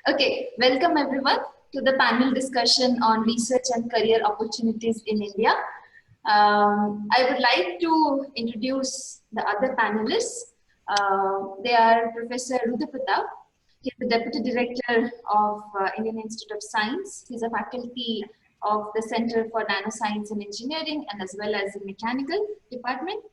Okay, welcome everyone to the panel discussion on research and career opportunities in India. I would like to introduce the other panelists. They are Professor Rudra Pratap. He is the Deputy Director of Indian Institute of Science. He is a faculty of the Center for Nanoscience and Engineering and as well as the Mechanical Department.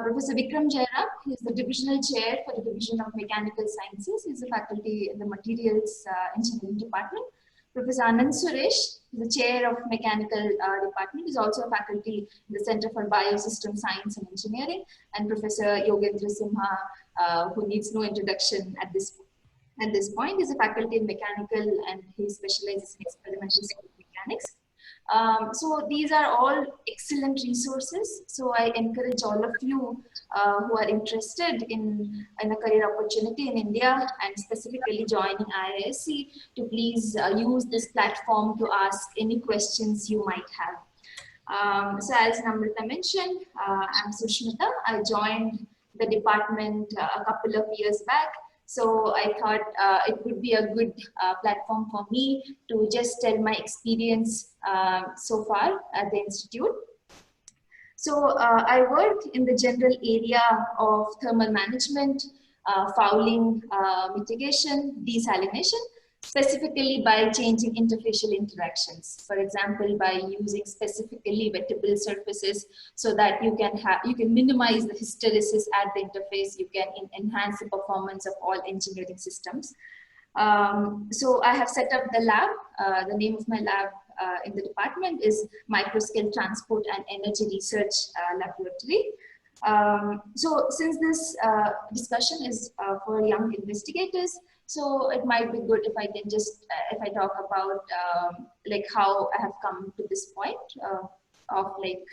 Professor Vikram Jayaram, he is the Divisional Chair for the Division of Mechanical Sciences. He is a faculty in the Materials Engineering Department. Professor Ananthasuresh, the Chair of Mechanical Department, is also a faculty in the Center for Biosystem Science and Engineering. And Professor Yogendra Simha, who needs no introduction at this point, is a faculty in Mechanical and he specializes in experimental mechanics. So these are all excellent resources. So I encourage all of you who are interested in a career opportunity in India and specifically joining IISc to please use this platform to ask any questions you might have. So as Namrata mentioned, I'm Susmita. I joined the department a couple of years back. So I thought it would be a good platform for me to just tell my experience so far at the Institute. So I work in the general area of thermal management, fouling mitigation, desalination, specifically by changing interfacial interactions. For example, by using specifically wettable surfaces so that you can minimize the hysteresis at the interface, you can enhance the performance of all engineering systems. So I have set up the lab. The name of my lab in the department is Microscale Transport and Energy Research Laboratory. So since this discussion is for young investigators, so it might be good if I can just, if I talk about like how I have come to this point of like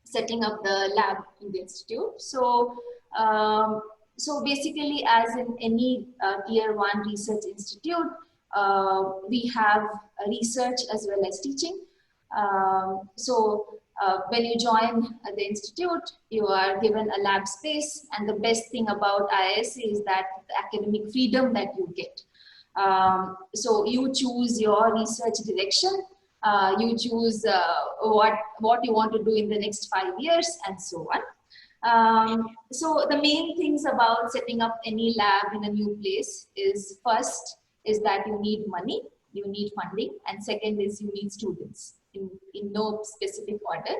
setting up the lab in the institute. So, so basically as in any tier 1 research institute, we have research as well as teaching. When you join the institute, you are given a lab space, and the best thing about IISc is that the academic freedom that you get. So you choose your research direction, you choose what you want to do in the next 5 years, and so on. So the main things about setting up any lab in a new place is first is that you need money, you need funding, and second is you need students in no specific order.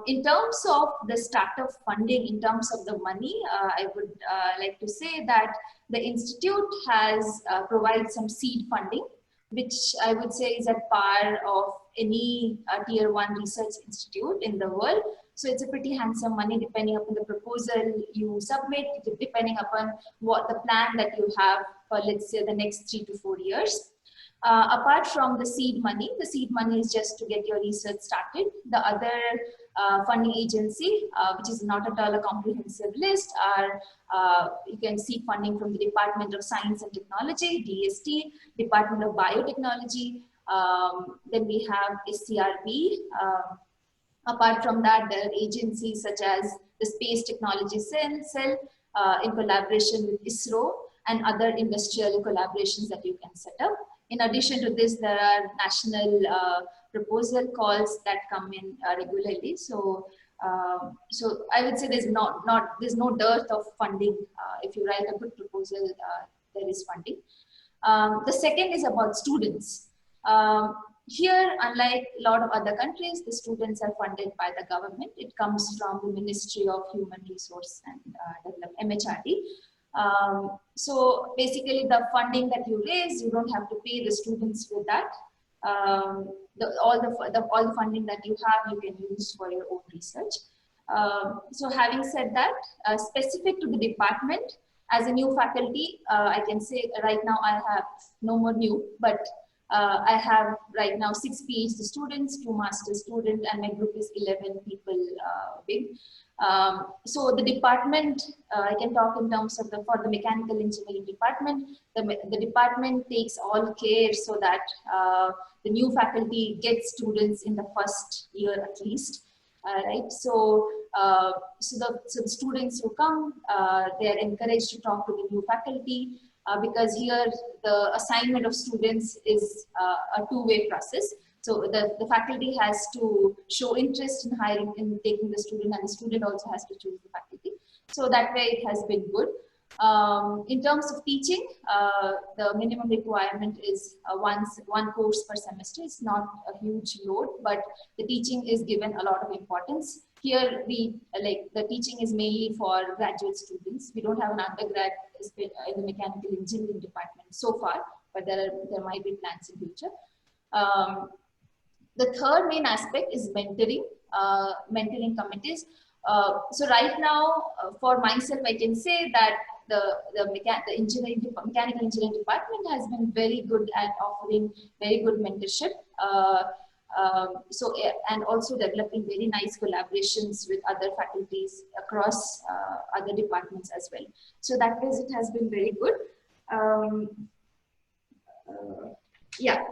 In terms of the startup funding, in terms of the money, I would like to say that the institute has provided some seed funding, which I would say is at par of any tier 1 research institute in the world. So it's a pretty handsome money depending upon the proposal you submit, depending upon what the plan that you have for, let's say, the next 3 to 4 years. Apart from the seed money is just to get your research started. The other funding agency, which is not at all a comprehensive list, are you can seek funding from the Department of Science and Technology, DST, Department of Biotechnology. Then we have SCRB. Apart from that, there are agencies such as the Space Technology Cell in collaboration with ISRO and other industrial collaborations that you can set up. In addition to this, there are national proposal calls that come in regularly. So, so I would say there's no dearth of funding. If you write a good proposal, there is funding. The second is about students. Here, unlike a lot of other countries, the students are funded by the government. It comes from the Ministry of Human Resource and Development, MHRD. So basically the funding that you raise, you don't have to pay the students with that. All the funding that you have, you can use for your own research. So having said that, specific to the department, as a new faculty, I can say right now I have no more new, but I have right now 6 PhD students, 2 master students, and my group is 11 people big. So the department, I can talk in terms of for the mechanical engineering department, the department takes all care so that the new faculty gets students in the first year at least. Right, so the students who come, they are encouraged to talk to the new faculty. because here the assignment of students is a two-way process. So the faculty has to show interest in hiring, in taking the student, and the student also has to choose the faculty. So that way it has been good. In terms of teaching, the minimum requirement is one course per semester. It's not a huge load, but the teaching is given a lot of importance. Here, the teaching is mainly for graduate students. We don't have an undergrad in the mechanical engineering department so far, but there might be plans in future. The third main aspect is mentoring, mentoring committees. So right now, for myself, I can say that the mechanical engineering department has been very good at offering very good mentorship. And also developing very nice collaborations with other faculties across other departments as well. So that way it has been very good. Yeah.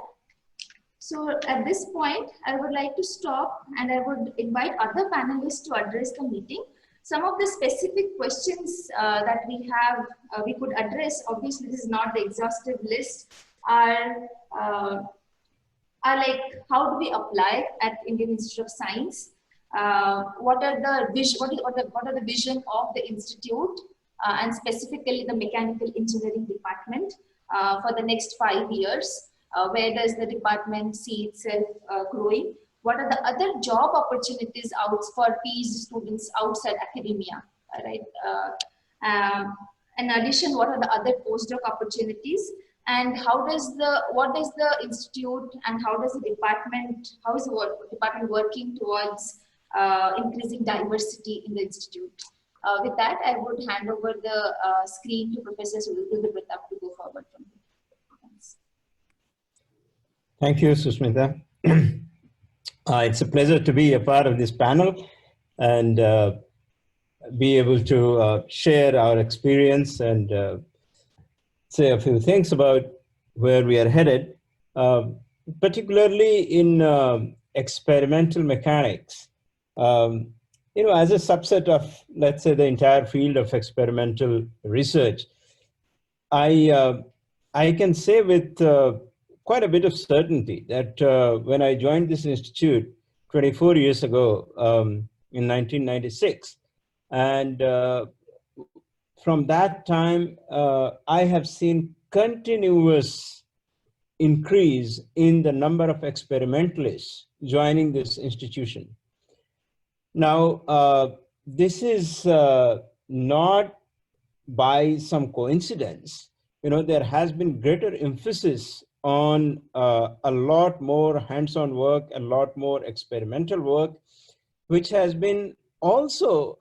So at this point, I would like to stop and I would invite other panelists to address the meeting. Some of the specific questions that we have, we could address, obviously this is not the exhaustive list, are like, how do we apply at Indian Institute of Science? What are the vision of the institute and specifically the mechanical engineering department for the next 5 years? Where does the department see itself growing? What are the other job opportunities for PhD students outside academia, right? In addition, what are the other postdoc opportunities? And what is the institute and how is the department working towards increasing diversity in the institute? With that, I would hand over the screen to Professor Rudra to go forward from here. Thanks. Thank you, Susmita. It's a pleasure to be a part of this panel and be able to share our experience and say a few things about where we are headed, particularly in experimental mechanics. As a subset of, let's say, the entire field of experimental research, I can say with quite a bit of certainty that when I joined this institute 24 years ago in 1996, and from that time, I have seen continuous increase in the number of experimentalists joining this institution. Now, this is not by some coincidence. There has been greater emphasis on a lot more hands-on work, a lot more experimental work, which has been also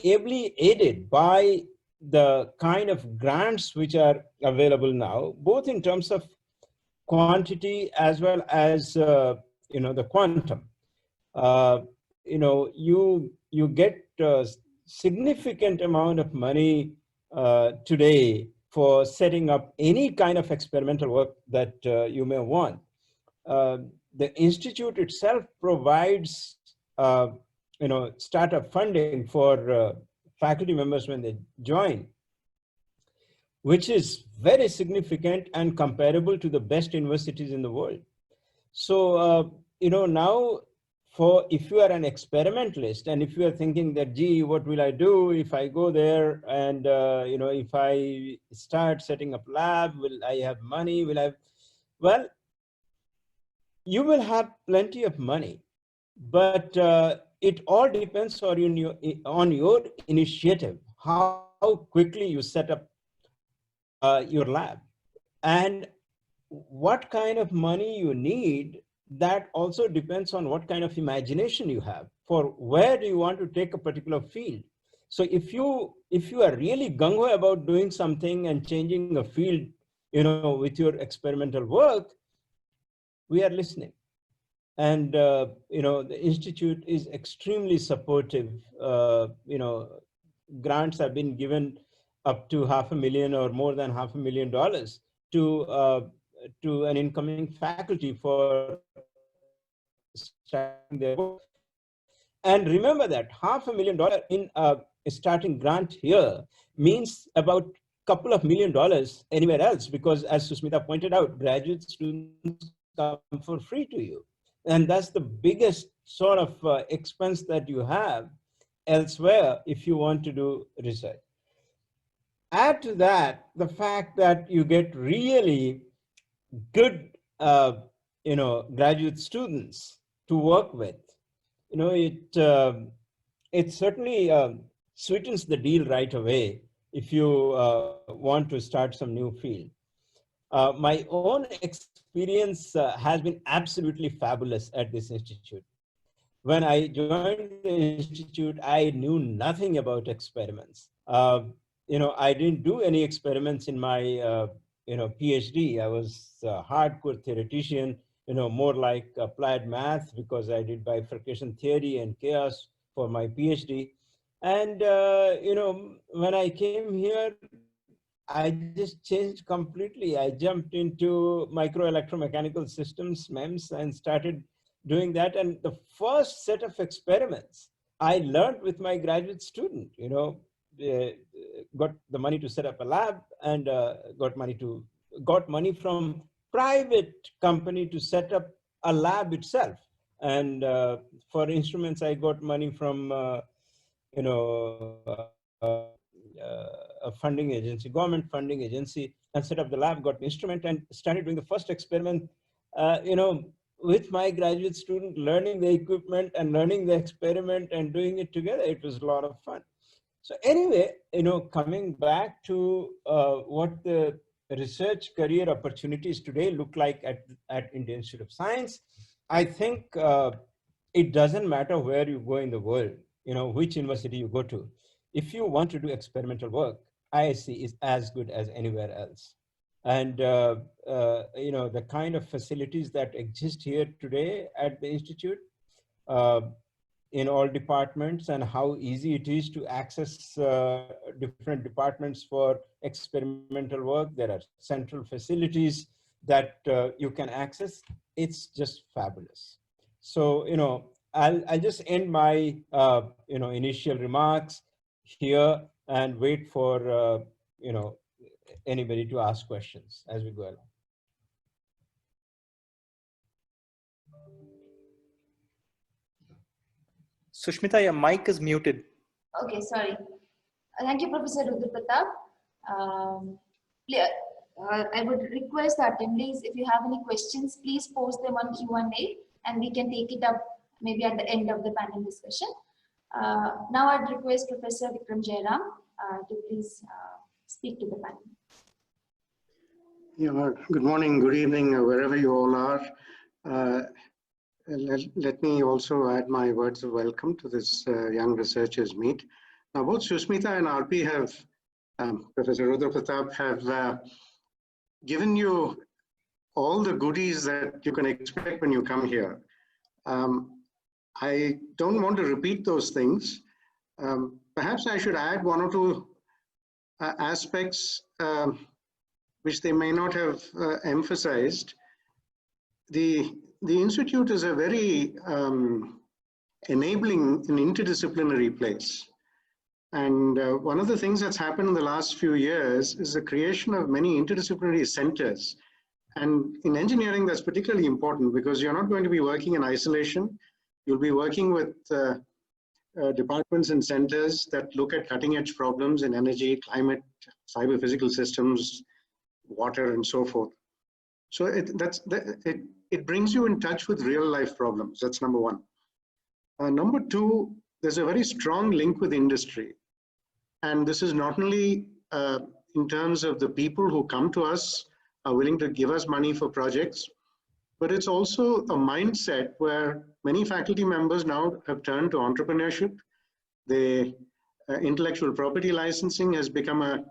ably aided by the kind of grants which are available now, both in terms of quantity as well as the quantum. You get a significant amount of money today for setting up any kind of experimental work that you may want. The institute itself provides startup funding for faculty members when they join, which is very significant and comparable to the best universities in the world. So, now if you are an experimentalist and if you are thinking that, gee, what will I do if I go there and, if I start setting up lab, will I have money? Well, you will have plenty of money, but it all depends on your initiative, how quickly you set up your lab, and what kind of money you need. That also depends on what kind of imagination you have for where do you want to take a particular field. So if you are really gung-ho about doing something and changing a field, with your experimental work, we are listening. And, the Institute is extremely supportive. Grants have been given up to $500,000 or more than $500,000 to an incoming faculty for starting their work. And remember that $500,000 in a starting grant here means about couple of $1 million anywhere else, because as Susmita pointed out, graduate students come for free to you. And that's the biggest sort of expense that you have elsewhere if you want to do research. Add to that the fact that you get really good, graduate students to work with. It certainly sweetens the deal right away if you want to start some new field. My own experience has been absolutely fabulous at this institute. When I joined the institute, I knew nothing about experiments. I didn't do any experiments in my, PhD. I was a hardcore theoretician, more like applied math, because I did bifurcation theory and chaos for my PhD. And, when I came here, I just changed completely. I jumped into micro electromechanical systems, MEMS, and started doing that. And the first set of experiments I learned with my graduate student, got the money to set up a lab, and got money from private company to set up a lab itself. And for instruments, I got money from, a funding agency, government funding agency, and set up the lab, got the instrument, and started doing the first experiment, with my graduate student, learning the equipment and learning the experiment and doing it together. It was a lot of fun. So anyway, coming back to what the research career opportunities today look like at Indian Institute of Science, I think it doesn't matter where you go in the world, which university you go to. If you want to do experimental work, IISc is as good as anywhere else. And, the kind of facilities that exist here today at the Institute, in all departments, and how easy it is to access different departments for experimental work. There are central facilities that you can access. It's just fabulous. So, I'll just end my, initial remarks here and wait for, anybody to ask questions as we go along. Susmita, your mic is muted. Okay, sorry. Thank you, Professor Rudra Pratap. I would request the attendees, if you have any questions, please post them on Q&A, and we can take it up maybe at the end of the panel discussion. Now I'd request Professor Vikram Jayaram to please speak to the panel. Yeah, good morning, good evening, wherever you all are. Let me also add my words of welcome to this young researchers meet. Now, both Susmita and RP have, Professor Rudra Pratap, have given you all the goodies that you can expect when you come here. I don't want to repeat those things. Perhaps I should add one or two aspects which they may not have emphasized. The Institute is a very enabling and interdisciplinary place. And one of the things that's happened in the last few years is the creation of many interdisciplinary centers. And in engineering, that's particularly important because you're not going to be working in isolation. You'll be working with departments and centers that look at cutting edge problems in energy, climate, cyber physical systems, water, and so forth. So it brings you in touch with real life problems. That's number one. Number two, there's a very strong link with industry. And this is not only in terms of the people who come to us, are willing to give us money for projects, but it's also a mindset where many faculty members now have turned to entrepreneurship. The intellectual property licensing has become a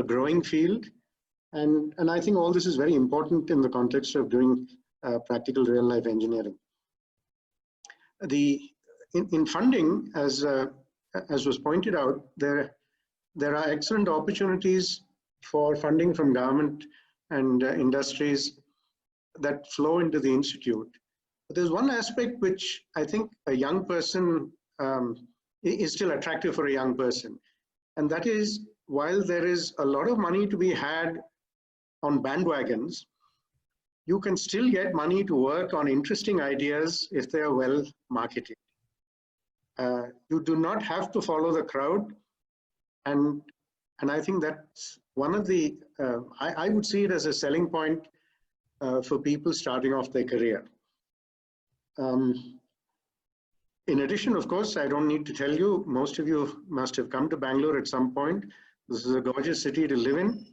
growing field. And I think all this is very important in the context of doing practical real life engineering. In funding, as was pointed out, there are excellent opportunities for funding from government and industries that flow into the Institute. But there's one aspect which I think a young person is still attractive for a young person, and that is while there is a lot of money to be had on bandwagons, you can still get money to work on interesting ideas if they are well marketed. You do not have to follow the crowd. And I think that's one of the, I would see it as a selling point for people starting off their career. In addition, of course, I don't need to tell you, most of you must have come to Bangalore at some point. This is a gorgeous city to live in.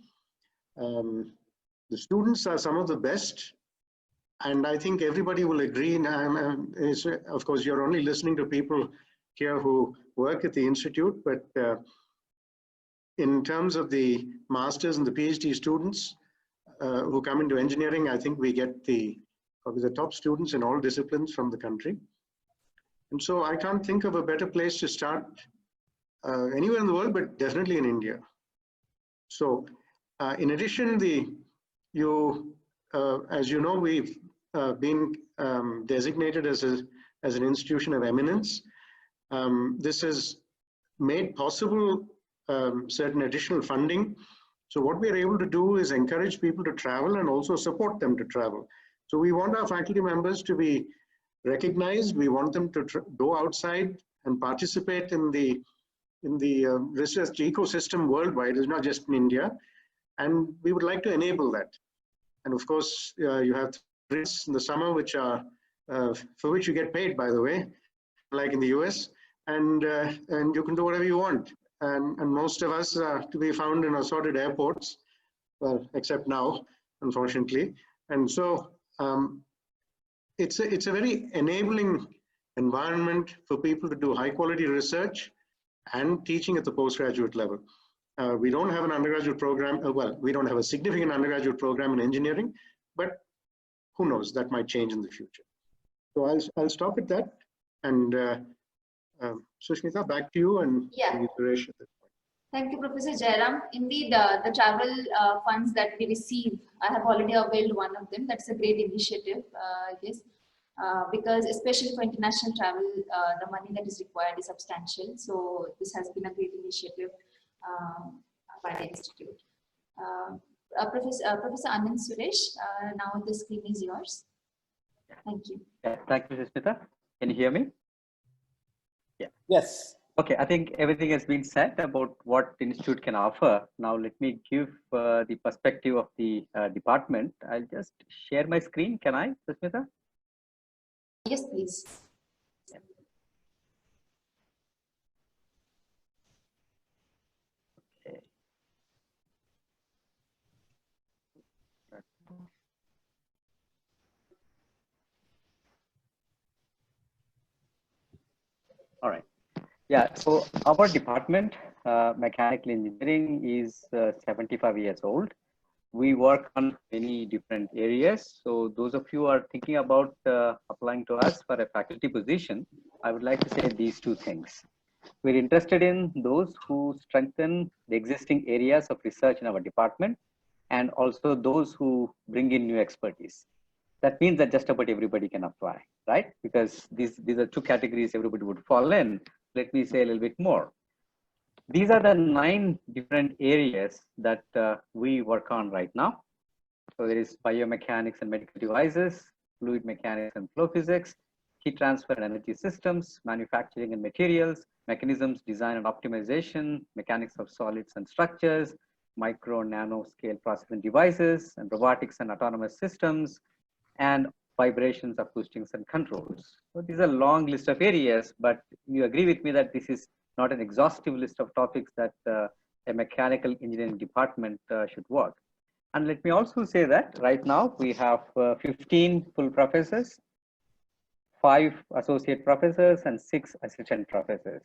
The students are some of the best, and I think everybody will agree. Of course, you're only listening to people here who work at the institute, but in terms of the masters and the PhD students who come into engineering, I think we get probably the top students in all disciplines from the country. And so I can't think of a better place to start anywhere in the world, but definitely in India. So in addition, as you know, we've been designated as an institution of eminence. This has made possible certain additional funding. So what we're able to do is encourage people to travel and also support them to travel. So we want our faculty members to be recognized. We want them to go outside and participate in the research ecosystem worldwide. It's not just in India. And we would like to enable that. And of course, you have trips in the summer, which are for which you get paid, by the way, like in the US, and you can do whatever you want. And most of us are to be found in assorted airports, well, except now, unfortunately. And so it's a very enabling environment for people to do high quality research and teaching at the postgraduate level. We don't have an undergraduate program, well, we don't have a significant undergraduate program in engineering, but who knows, that might change in the future. So I'll stop at that. And Susmita, back to you and Suresh at this point. Thank you, Professor Jayaram. Indeed, the travel funds that we receive, I have already availed one of them. That's a great initiative, I guess, because especially for international travel, the money that is required is substantial. So this has been a great initiative by the Institute. Professor Ananthasuresh, now the screen is yours. Thank you. Yeah, thank you, Susmita. Can you hear me? Yeah. Yes. Okay, I think everything has been said about what the Institute can offer. Now let me give the perspective of the department. I'll just share my screen. Can I, Susmita? Yes, please. Okay. All right. Yeah, so our department, mechanical engineering, is 75 years old. We work on many different areas. So those of you who are thinking about applying to us for a faculty position, I would like to say these two things. We're interested in those who strengthen the existing areas of research in our department, and also those who bring in new expertise. That means that just about everybody can apply, right? Because these are two categories everybody would fall in. Let me say a little bit more. These are the 9 different areas that we work on right now. So there is biomechanics and medical devices, fluid mechanics and flow physics, heat transfer and energy systems, manufacturing and materials, mechanisms, design and optimization, mechanics of solids and structures, micro and nano scale processing devices, and robotics and autonomous systems, and vibrations, acoustics, and controls. So these are a long list of areas, but you agree with me that this is not an exhaustive list of topics that a mechanical engineering department should work. And let me also say that right now we have 15 full professors, 5 associate professors, and 6 assistant professors,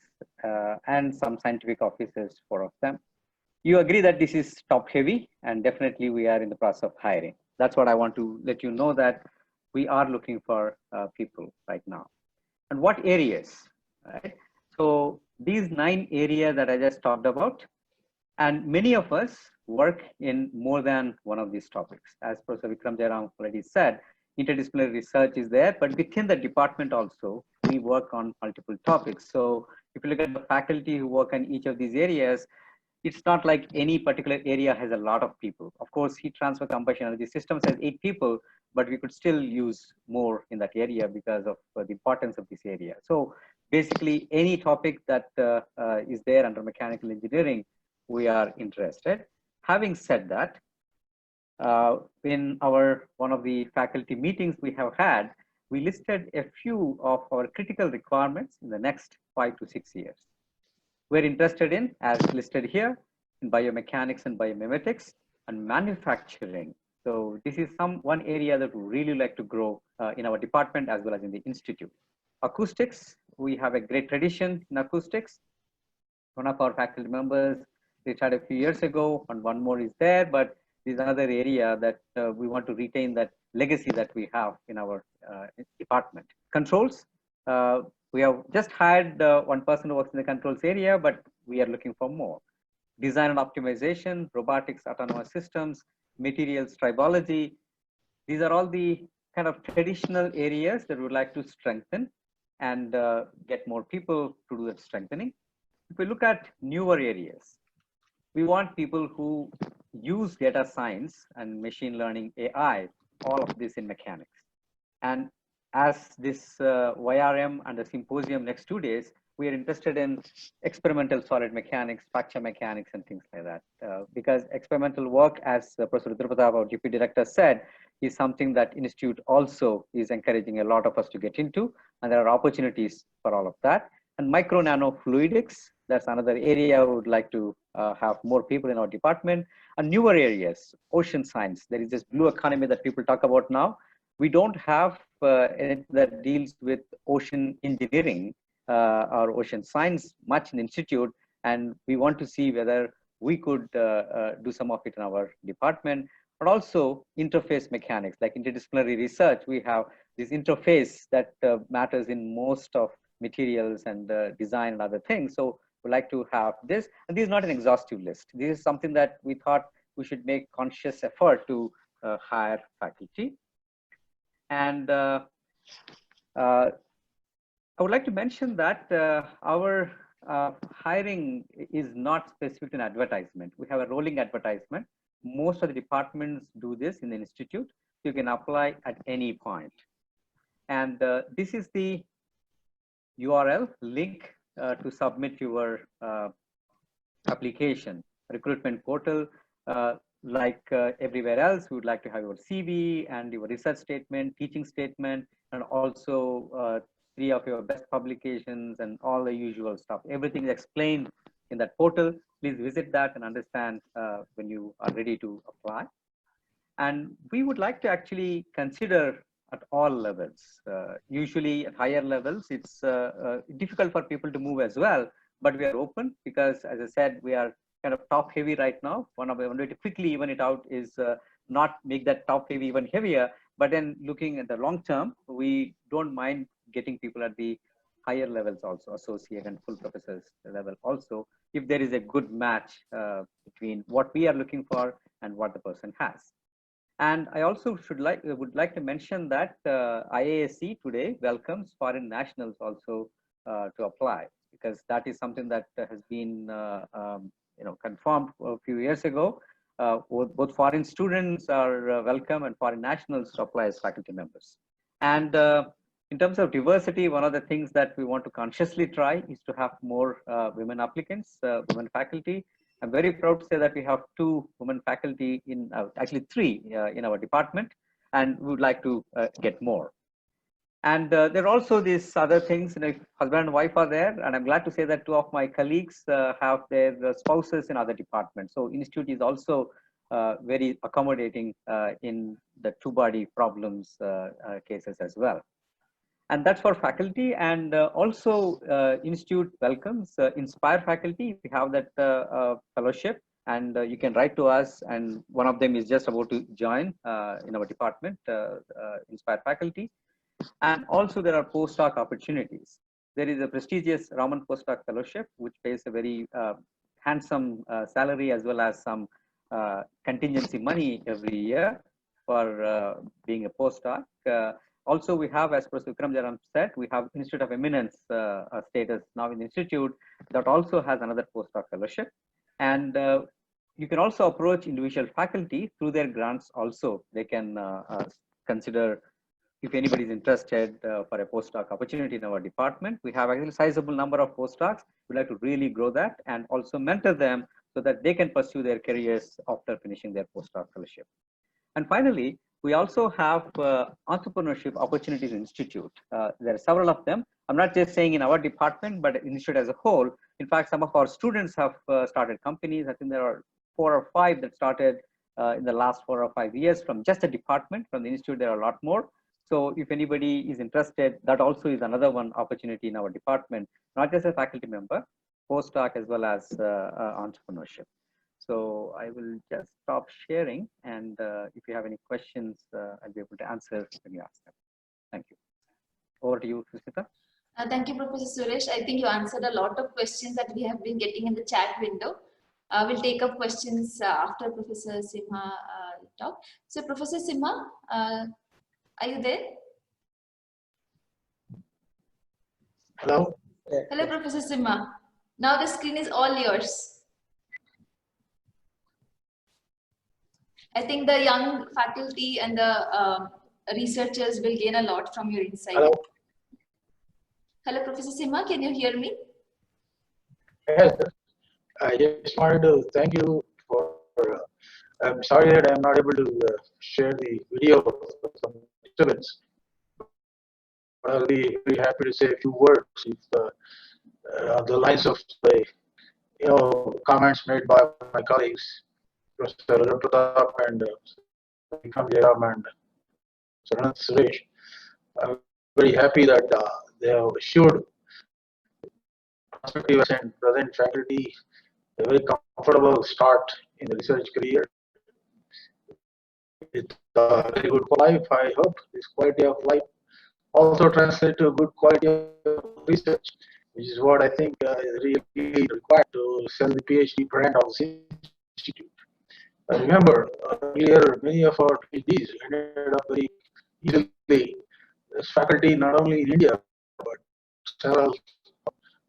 and some scientific officers, 4 of them. You agree that this is top heavy, and definitely we are in the process of hiring. That's what I want to let you know, that we are looking for people right now. And what areas, right? So these 9 areas that I just talked about, and many of us work in more than one of these topics. As Professor Vikram Jayaram already said, interdisciplinary research is there, but within the department also, we work on multiple topics. So if you look at the faculty who work on each of these areas, it's not like any particular area has a lot of people. Of course, heat transfer combustion energy systems has 8 people, but we could still use more in that area because of the importance of this area. So basically, any topic that is there under mechanical engineering, we are interested. Having said that, in one of the faculty meetings we have had, we listed a few of our critical requirements in the next 5 to 6 years. We're interested in, as listed here, in biomechanics and biomimetics and manufacturing. So this is one area that we really like to grow in our department as well as in the institute. Acoustics, we have a great tradition in acoustics. One of our faculty members retired a few years ago, and one more is there, but this is another area that we want to retain that legacy that we have in our department. Controls, we have just hired one person who works in the controls area, but we are looking for more. Design and optimization, robotics, autonomous systems, materials, tribology. These are all the kind of traditional areas that we would like to strengthen and get more people to do that strengthening. If we look at newer areas, we want people who use data science and machine learning, AI, all of this in mechanics. And as this YRM and the symposium next 2 days, we are interested in experimental solid mechanics, fracture mechanics, and things like that. Because experimental work, as Professor Rudra, our GP director, said, is something that Institute also is encouraging a lot of us to get into, and there are opportunities for all of that. And micro nano fluidics, that's another area we would like to have more people in our department. And newer areas, ocean science. There is this blue economy that people talk about now. We don't have anything that deals with ocean engineering or ocean science much in the institute, and we want to see whether we could do some of it in our department. But also interface mechanics, like interdisciplinary research, we have this interface that matters in most of materials and design and other things. So we'd like to have this, and this is not an exhaustive list. This is something that we thought we should make conscious effort to hire faculty. And I would like to mention that our hiring is not specific to an advertisement. We have a rolling advertisement. Most of the departments do this in the institute. You can apply at any point. And this is the URL link to submit your application. Recruitment portal, like everywhere else, we would like to have your CV and your research statement, teaching statement, and also 3 of your best publications and all the usual stuff. Everything is explained in that portal. Please visit that and understand when you are ready to apply. And we would like to actually consider at all levels. Usually at higher levels, it's difficult for people to move as well, but we are open because, as I said, we are kind of top heavy right now. One way to quickly even it out is not make that top heavy even heavier, but then looking at the long term, we don't mind getting people at the higher levels also, associate and full professors level also, if there is a good match between what we are looking for and what the person has. And I also would like to mention that IISc today welcomes foreign nationals also to apply, because that is something that has been confirmed a few years ago. Both foreign students are welcome and foreign nationals to apply as faculty members. And in terms of diversity, one of the things that we want to consciously try is to have more women applicants, women faculty. I'm very proud to say that we have 2 women faculty in, actually 3 in our department, and we would like to get more. And there are also these other things, husband and wife are there, and I'm glad to say that 2 of my colleagues have their spouses in other departments. So institute is also very accommodating in the 2-body problems cases as well. And that's for faculty. And also institute welcomes Inspire faculty. We have that fellowship, and you can write to us, and one of them is just about to join in our department, Inspire faculty. And also there are postdoc opportunities. There is a prestigious Raman postdoc fellowship, which pays a very handsome salary as well as some contingency money every year for being a postdoc. Also, we have, as Professor Vikram Jayaram said, we have Institute of Eminence status now in the institute that also has another postdoc fellowship. And you can also approach individual faculty through their grants also. They can consider if anybody is interested for a postdoc opportunity in our department. We have a sizable number of postdocs. We'd like to really grow that and also mentor them so that they can pursue their careers after finishing their postdoc fellowship. And finally, we also have Entrepreneurship Opportunities Institute. There are several of them. I'm not just saying in our department, but institute as a whole. In fact, some of our students have started companies. I think there are 4 or 5 that started in the last 4 or 5 years from just a department. From the institute, there are a lot more. So if anybody is interested, that also is another one opportunity in our department, not just a faculty member, postdoc as well as entrepreneurship. So I will just stop sharing, and if you have any questions, I'll be able to answer when you ask them. Thank you. Over to you, Susmita. Thank you, Professor Suresh. I think you answered a lot of questions that we have been getting in the chat window. We'll take up questions after Professor Simha talk. So Professor Simha, are you there? Hello. Hello, Professor Simha. Now the screen is all yours. I think the young faculty and the researchers will gain a lot from your insight. Hello. Hello, Professor Simha, can you hear me? Yes, I just wanted to thank you for. I'm sorry that I'm not able to share the video of some disturbance. But I'll be very happy to say a few words if on the lines of the comments made by my colleagues, Professor Pratap and Vikram, Jayaram and Ananthasuresh. I'm very happy that they have assured prospective and present faculty a very comfortable start in the research career. With very good life, I hope this quality of life also translates to good quality of research, which is what I think is really required to sell the PhD brand of this institute. Remember, earlier many of our PhDs ended up very easily as faculty not only in India but several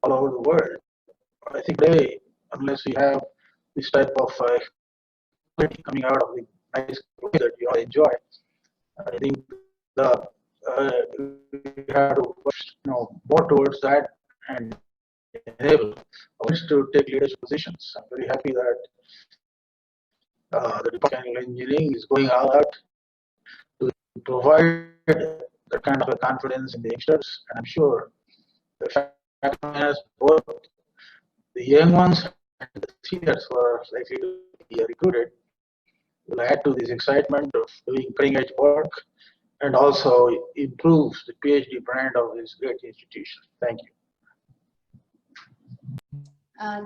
all over the world. I think today, unless we have this type of coming out of the nice that we all enjoy, I think we have to push more towards that and enable us to take leadership positions. I'm very happy that the Department of Engineering is going all out to provide that kind of a confidence in the youngsters, and I'm sure the faculty has both the young ones and the seniors who are likely to be recruited will add to this excitement of doing cutting-edge work and also improves the PhD brand of this great institution. Thank you.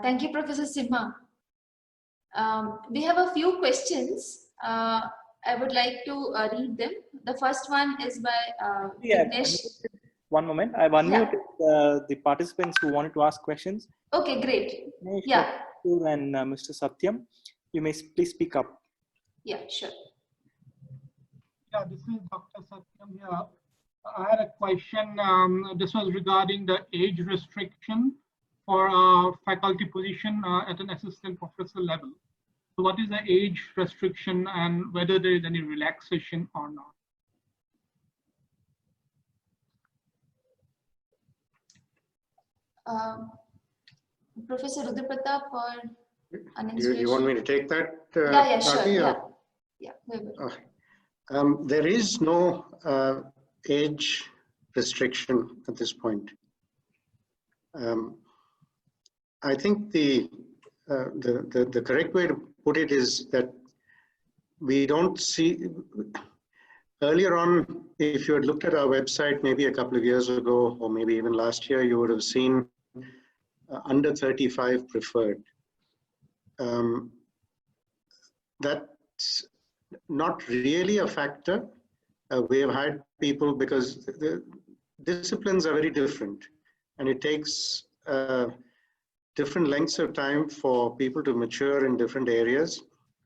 Thank you, Professor Simha. We have a few questions. I would like to read them. The first one is by Vignesh. One moment. I've unmuted the participants who wanted to ask questions. Okay, great. Vignesh, Yeah. And Mr. Satyam, you may please speak up. Yeah, sure. Yeah, this is Dr. Satyam here. I had a question. This was regarding the age restriction for faculty position at an assistant professor level. So what is the age restriction and whether there is any relaxation or not? Professor Rudra Pratap or Do you want me to take that? Yeah, sure. Yeah. There is no age restriction at this point. I think the correct way to put it is that we don't see. Earlier on, if you had looked at our website maybe a couple of years ago, or maybe even last year, you would have seen under 35 preferred. That's not really a factor. We have had people, because the disciplines are very different and it takes different lengths of time for people to mature in different areas.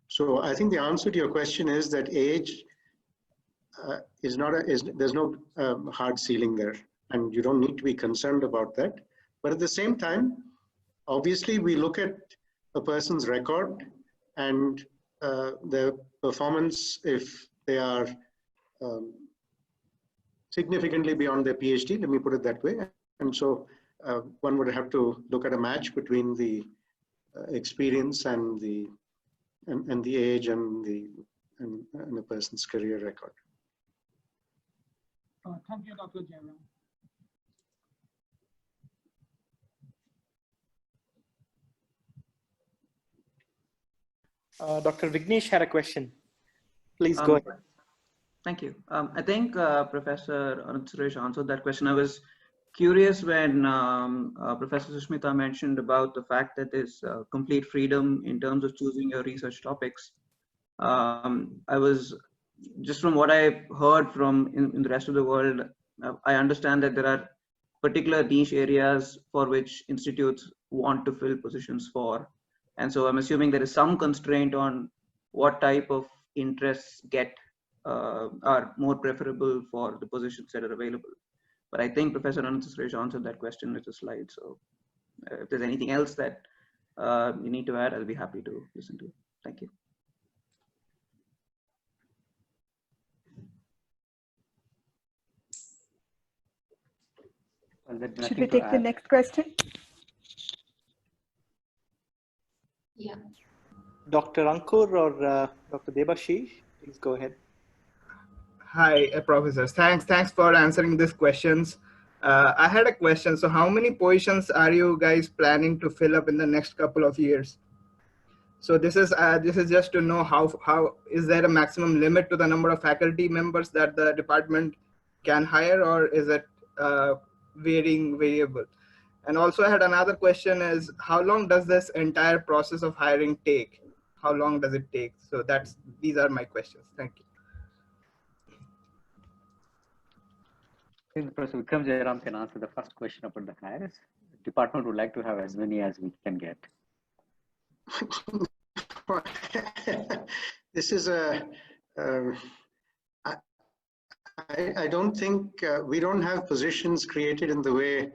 So I think the answer to your question is that age is not there's no hard ceiling there, and you don't need to be concerned about that. But at the same time, obviously we look at a person's record and their performance if they are significantly beyond their PhD, let me put it that way. And so one would have to look at a match between the experience and the age and the person's career record. Thank you, Dr. Jayaram. Dr. Vignesh had a question. Please go ahead. Thank you. I think Professor Ananthasuresh answered that question. I was curious when Professor Susmita mentioned about the fact that there's complete freedom in terms of choosing your research topics. I was, just from what I heard from in the rest of the world, I understand that there are particular niche areas for which institutes want to fill positions for. And so I'm assuming there is some constraint on what type of interests are more preferable for the positions that are available. But I think Professor Ananthasuresh answered that question with a slide. So if there's anything else that you need to add, I'll be happy to listen to it. Thank you. Should we take the next question? Yeah. Dr. Ankur or Dr. Debashish, please go ahead. Hi, professors. Thanks for answering these questions. I had a question. So how many positions are you guys planning to fill up in the next couple of years? So this is just to know how is there a maximum limit to the number of faculty members that the department can hire, or is it variable? And also I had another question is, how long does this entire process of hiring take? How long does it take? So these are my questions. Thank you. I think Professor Vikram Jayaram can answer the first question about the hires. The department would like to have as many as we can get. This is I don't think we don't have positions created in the way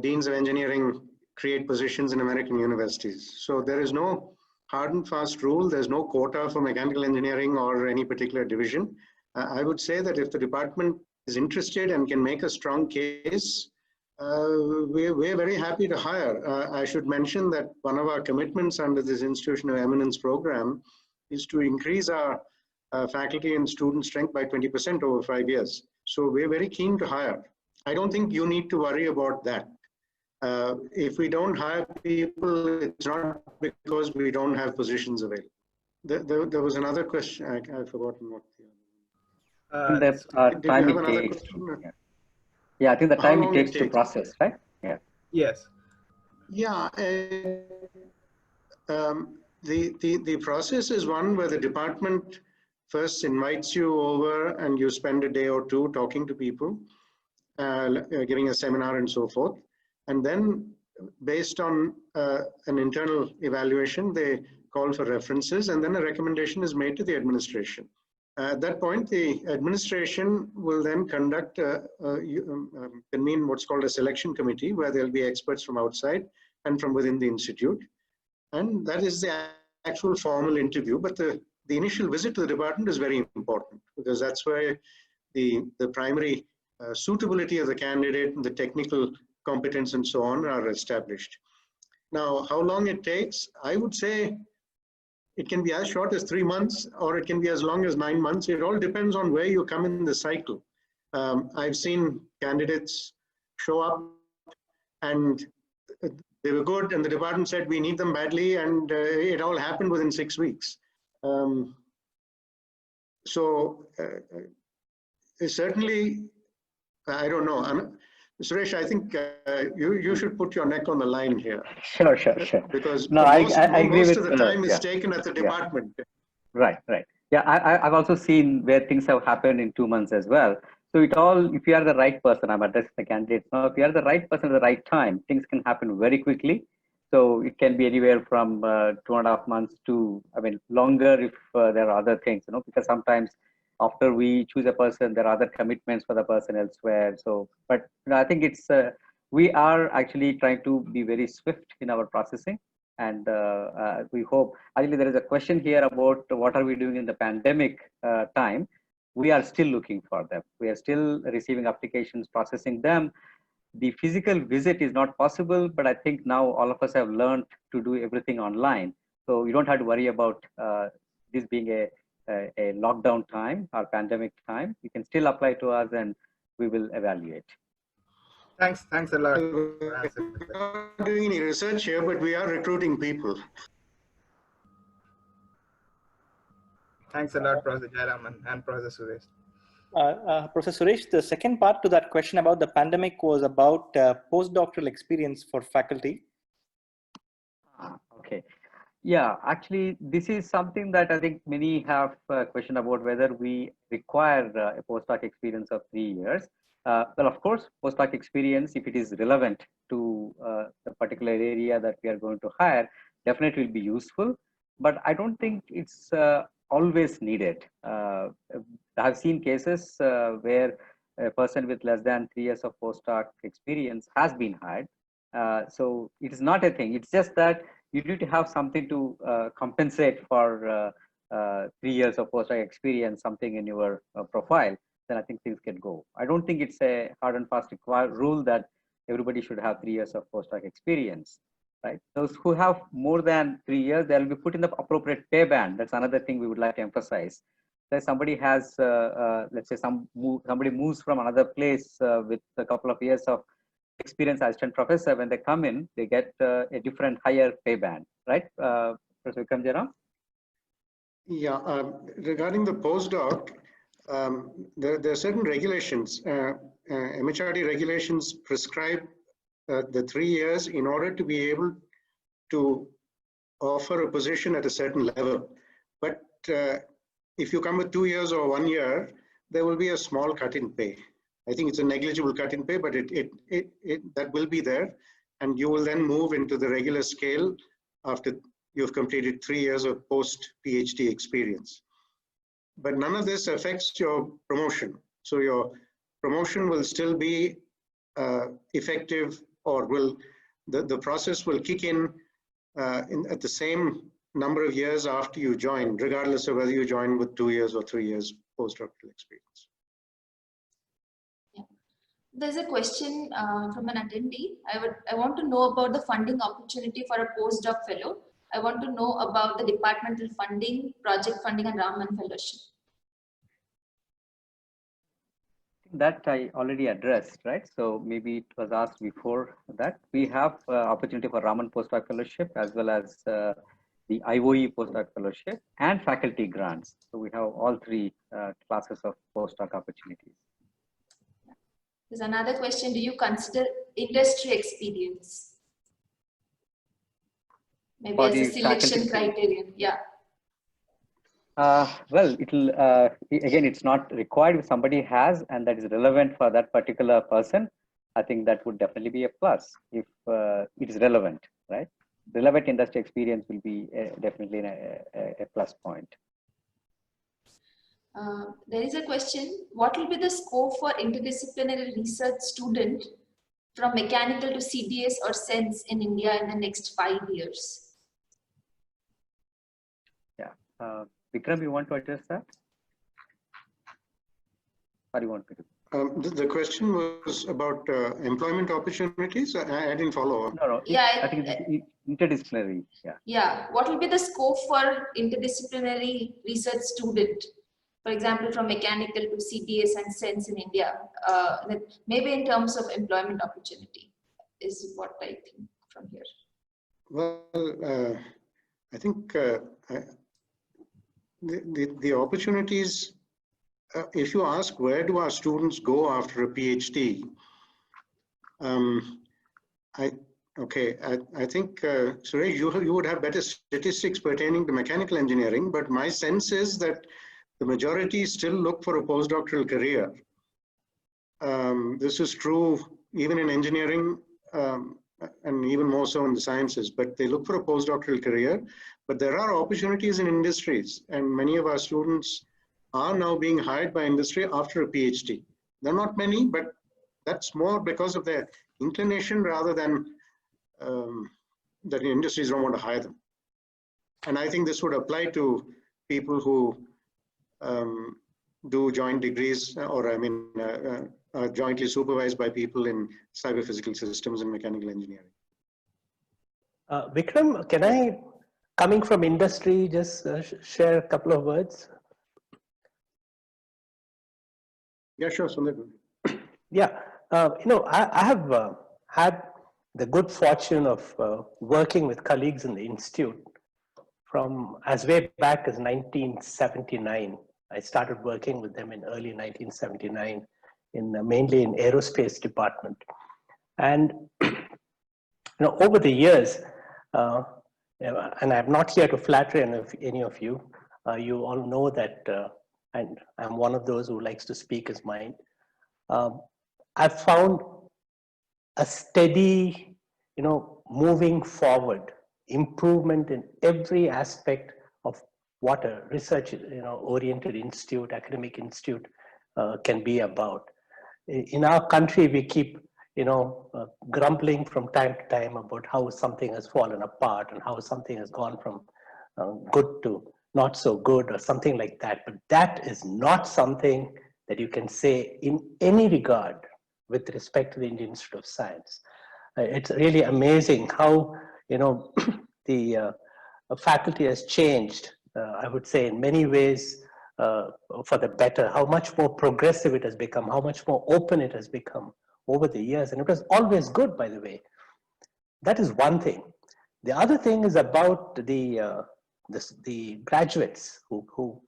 deans of engineering create positions in American universities. So there is no hard and fast rule. There's no quota for mechanical engineering or any particular division. I would say that if the department is interested and can make a strong case, we're very happy to hire. I should mention that one of our commitments under this Institution of Eminence program is to increase our faculty and student strength by 20% over 5 years. So we're very keen to hire. I don't think you need to worry about that. If we don't hire people, it's not because we don't have positions available. There was another question. I've forgotten what the other. Did you have another question? Yeah, I think the time it takes to process, right? Yeah. Yes. Yeah. The process is one where the department first invites you over and you spend a day or two talking to people, giving a seminar and so forth. And then based on an internal evaluation, they call for references, and then a recommendation is made to the administration. At that point, the administration will then conduct, convene what's called a selection committee, where there'll be experts from outside and from within the institute. And that is the actual formal interview. But the initial visit to the department is very important, because that's where the primary suitability of the candidate and the technical competence and so on are established. Now, how long it takes, I would say it can be as short as 3 months, or it can be as long as 9 months. It all depends on where you come in the cycle. I've seen candidates show up and they were good, and the department said we need them badly, and it all happened within 6 weeks. Certainly, I don't know. Suresh, I think you should put your neck on the line here. Sure. Because no, I agree most with of the time is taken at the department. Right. Yeah, I've also seen where things have happened in 2 months as well. So if you are the right person, I'm addressing the candidates now. If you are the right person at the right time, things can happen very quickly. So it can be anywhere from 2.5 months to, longer if there are other things, because sometimes after we choose a person, there are other commitments for the person elsewhere. So, but I think it's, we are actually trying to be very swift in our processing. And we hope, actually there is a question here about what are we doing in the pandemic time. We are still looking for them. We are still receiving applications, processing them. The physical visit is not possible, but I think now all of us have learned to do everything online. So you don't have to worry about this being a lockdown time or pandemic time. You can still apply to us and we will evaluate. Thanks a lot. We're not doing any research here, but we are recruiting people. Thanks a lot, Professor Jayaram and Professor Suresh. Professor Suresh, the second part to that question about the pandemic was about postdoctoral experience for faculty. Okay. Yeah, actually, this is something that I think many have a question about whether we require a postdoc experience of 3 years. Well, of course, postdoc experience, if it is relevant to the particular area that we are going to hire, definitely will be useful. But I don't think it's always needed. I have seen cases where a person with less than 3 years of postdoc experience has been hired. So it is not a thing. It's just that you need to have something to compensate for 3 years of postdoc experience, something in your profile. Then I think things can go. I don't think it's a hard and fast rule that everybody should have 3 years of postdoc experience, right? Those who have more than 3 years, they'll be put in the appropriate pay band. That's another thing we would like to emphasize. So somebody has, let's say somebody moves from another place with a couple of years of experience assistant professor, when they come in, they get a different higher pay band, right? Professor Vikram Jayaram? Yeah, regarding the postdoc, there are certain regulations. MHRD regulations prescribe the 3 years in order to be able to offer a position at a certain level. But if you come with 2 years or 1 year, there will be a small cut in pay. I think it's a negligible cut in pay, but that will be there. And you will then move into the regular scale after you've completed 3 years of post-PhD experience. But none of this affects your promotion. So your promotion will still be effective, or the process will kick in at the same number of years after you join, regardless of whether you join with 2 years or 3 years postdoctoral experience. There's a question from an attendee. I want to know about the funding opportunity for a postdoc fellow. I want to know about the departmental funding, project funding, and Raman Fellowship. That I already addressed, right? So maybe it was asked before that. We have opportunity for Raman Postdoc Fellowship as well as the IOE Postdoc Fellowship and faculty grants. So we have all three classes of postdoc opportunities. There's another question. Do you consider industry experience? Maybe as a selection criterion. Yeah. Well, it'll again, it's not required. If somebody has and that is relevant for that particular person, I think that would definitely be a plus if it is relevant, right? Relevant industry experience will be definitely a plus point. There is a question. What will be the scope for interdisciplinary research student from mechanical to CDS or sense in India in the next 5 years? Yeah. Vikram, you want to address that? Or you want me to? The question was about employment opportunities. I didn't follow. No. Yeah, I think it's interdisciplinary. Yeah. Yeah. What will be the scope for interdisciplinary research student? For example, from mechanical to CDS and sense in India, maybe in terms of employment opportunity is what I think from here. Well, I think the opportunities, if you ask where do our students go after a PhD, I think, Suresh, you would have better statistics pertaining to mechanical engineering, but my sense is that the majority still look for a postdoctoral career. This is true even in engineering and even more so in the sciences, but they look for a postdoctoral career. But there are opportunities in industries, and many of our students are now being hired by industry after a PhD. There are not many, but that's more because of their inclination rather than that industries don't want to hire them. And I think this would apply to people who do joint degrees, or I mean, jointly supervised by people in cyber physical systems and mechanical engineering. Vikram, can I, coming from industry, just share a couple of words? Yeah, sure, Sundar. Yeah, I have had the good fortune of working with colleagues in the institute from as way back as 1979. I started working with them in early 1979, mainly in aerospace department. And over the years, and I'm not here to flatter any of you. You all know that and I'm one of those who likes to speak his mind. I've found a steady, moving forward, improvement in every aspect of what a research, oriented institute, academic institute can be about. In our country, we keep, grumbling from time to time about how something has fallen apart and how something has gone from good to not so good or something like that. But that is not something that you can say in any regard with respect to the Indian Institute of Science. It's really amazing how, the faculty has changed, I would say in many ways for the better, how much more progressive it has become, how much more open it has become over the years. And it was always good, by the way. That is one thing. The other thing is about the graduates who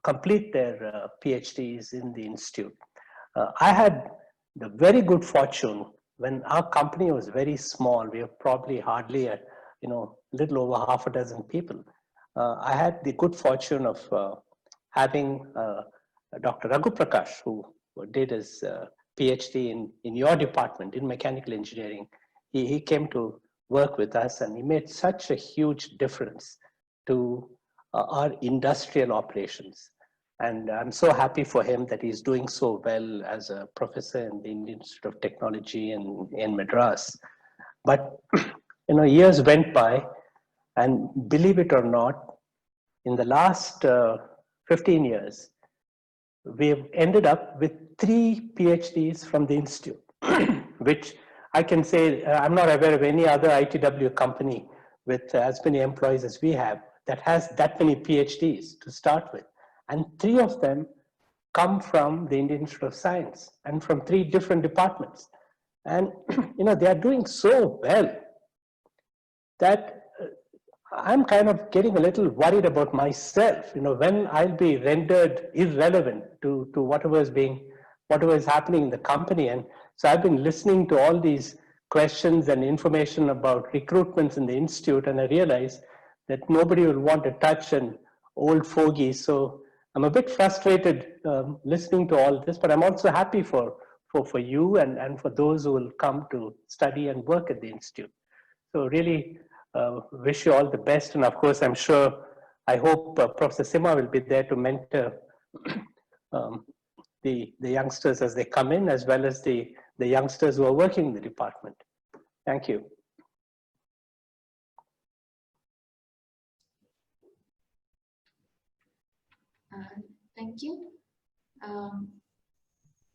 complete their PhDs in the institute. I had the very good fortune when our company was very small. We were probably hardly a little over half a dozen people. I had the good fortune of having Dr. Raghu Prakash, who did his PhD in your department in mechanical engineering. He came to work with us, and he made such a huge difference to our industrial operations. And I'm so happy for him that he's doing so well as a professor in the Indian Institute of Technology in Madras. But years went by, and believe it or not, in the last 15 years, we've ended up with 3 PhDs from the institute, which I can say I'm not aware of any other ITW company with as many employees as we have that has that many PhDs to start with. And 3 of them come from the Indian Institute of Science and from 3 different departments. And they are doing so well that I'm kind of getting a little worried about myself, when I'll be rendered irrelevant to whatever is happening in the company. And so I've been listening to all these questions and information about recruitments in the institute, and I realize that nobody will want to touch an old fogey. So I'm a bit frustrated listening to all this, but I'm also happy for you and for those who will come to study and work at the institute. So really wish you all the best. And of course, I hope Professor Simha will be there to mentor the youngsters as they come in, as well as the youngsters who are working in the department. Thank you. Thank you.